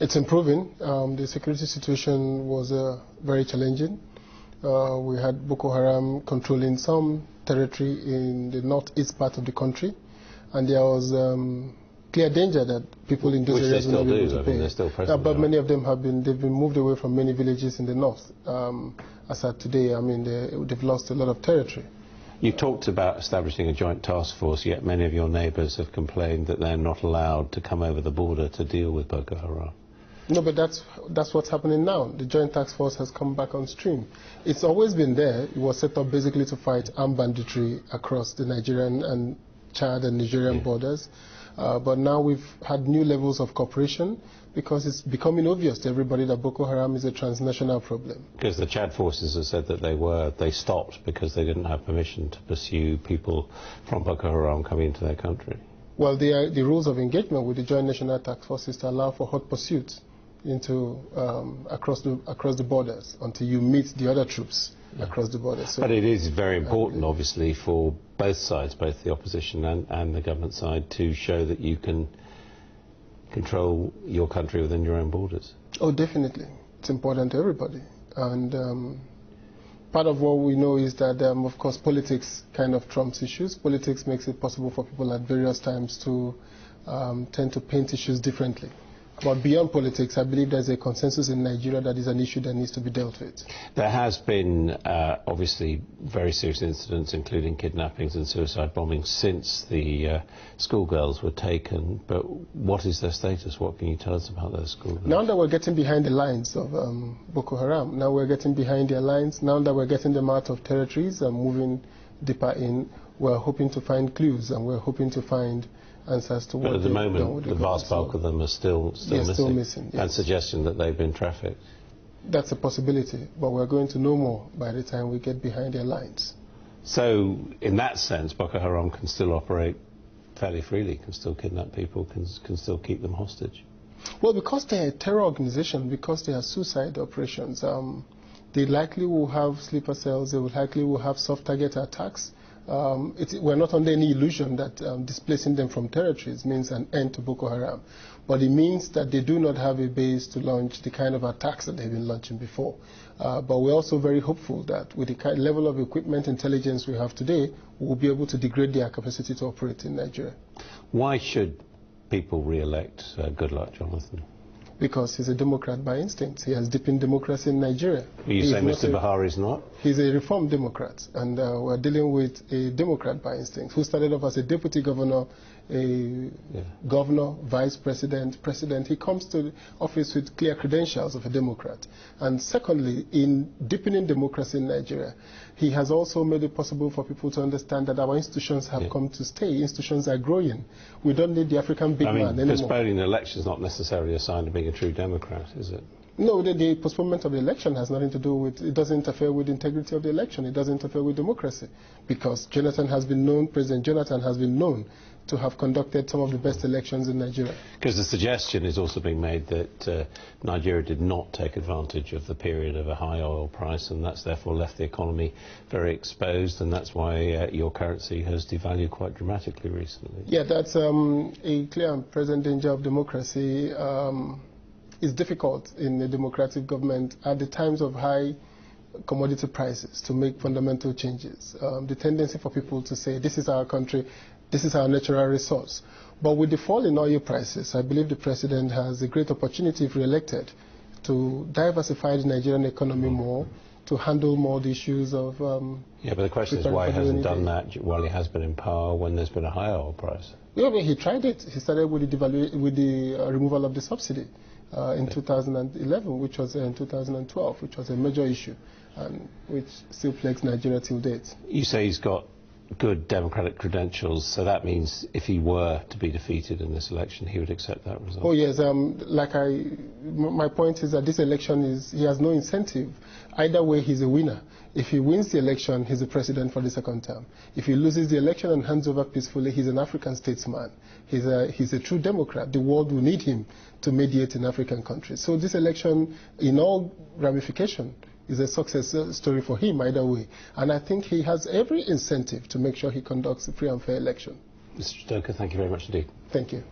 It's improving. The security situation was very challenging. We had Boko Haram controlling some territory in the northeast part of the country, and there was clear danger that people in those areas will not be able to pay. They're still present. But many of them they've been moved away from many villages in the north. As at today, I mean, they've lost a lot of territory. You talked about establishing a joint task force, yet many of your neighbours have complained that they're not allowed to come over the border to deal with Boko Haram. No, but that's what's happening now. The joint task force has come back on stream. It's always been there. It was set up basically to fight armed banditry across the Nigerian and Chad and Nigerian borders. But now we've had new levels of cooperation because it's becoming obvious to everybody that Boko Haram is a transnational problem. Because the Chad forces have said that they stopped because they didn't have permission to pursue people from Boko Haram coming into their country. Well, the rules of engagement with the Joint National Task Force is to allow for hot pursuit into across the borders until you meet the other troops across the borders. So, but it is very important, obviously, for both sides, both the opposition and the government side, to show that you can control your country within your own borders. Oh, definitely. It's important to everybody. And part of what we know is that, of course, politics kind of trumps issues. Politics makes it possible for people at various times to tend to paint issues differently. But beyond politics, I believe there's a consensus in Nigeria that is an issue that needs to be dealt with. There has been, obviously, very serious incidents, including kidnappings and suicide bombings, since the schoolgirls were taken. But what is their status? What can you tell us about those schoolgirls? Now that we're getting behind the lines of Boko Haram, now we're getting behind their lines, now that we're getting them out of territories and moving deeper in, we're hoping to find clues and we're hoping to find answers to what. But at the moment, the vast bulk of them are still missing. Yes. And suggestion that they've been trafficked. That's a possibility, but we're going to know more by the time we get behind their lines. So, in that sense, Boko Haram can still operate fairly freely, can still kidnap people, can still keep them hostage? Well, because they're a terror organization, because they are suicide operations, they likely will have sleeper cells, they will likely will have soft target attacks. We're not under any illusion that displacing them from territories means an end to Boko Haram. But it means that they do not have a base to launch the kind of attacks that they've been launching before. But we're also very hopeful that with the kind of level of equipment intelligence we have today, we'll be able to degrade their capacity to operate in Nigeria. Why should people re-elect Goodluck Jonathan? Because he's a Democrat by instinct. He has deepened democracy in Nigeria. You say Mr. Buhari is not? He's a reformed Democrat, and we're dealing with a Democrat by instinct who started off as a deputy governor, governor, vice president, president. He comes to the office with clear credentials of a Democrat. And secondly, in deepening democracy in Nigeria, he has also made it possible for people to understand that our institutions have come to stay. Institutions are growing. We don't need the African big man anymore. Postponing the election is not necessarily a sign of being a true Democrat, is it? No, the postponement of the election has nothing to do with, it doesn't interfere with the integrity of the election. It doesn't interfere with democracy. Because President Jonathan has been known to have conducted some of the best elections in Nigeria. Because the suggestion is also being made that Nigeria did not take advantage of the period of a high oil price, and that's therefore left the economy very exposed, and that's why your currency has devalued quite dramatically recently. Yeah, that's a clear and present danger of democracy. It's difficult in a democratic government at the times of high commodity prices to make fundamental changes. The tendency for people to say, this is our country, this is our natural resource. But with the fall in oil prices, I believe the president has a great opportunity, if re-elected, to diversify the Nigerian economy more, to handle more the issues of... yeah, but the question is why he hasn't done that while he has been in power when there's been a high oil price. Yeah, but he tried it. He started with the removal of the subsidy. In 2011, which was in 2012, which was a major issue, and which still plagues Nigeria till date. You say he's got good democratic credentials, so that means if he were to be defeated in this election, he would accept that result? Oh yes, my point is that this election he has no incentive. Either way, he's a winner. If he wins the election, he's the president for the second term. If he loses the election and hands over peacefully, he's an African statesman. He's a true Democrat. The world will need him to mediate in African countries. So this election, in all ramification, is a success story for him either way. And I think he has every incentive to make sure he conducts a free and fair election. Mr. Stoker, thank you very much indeed. Thank you.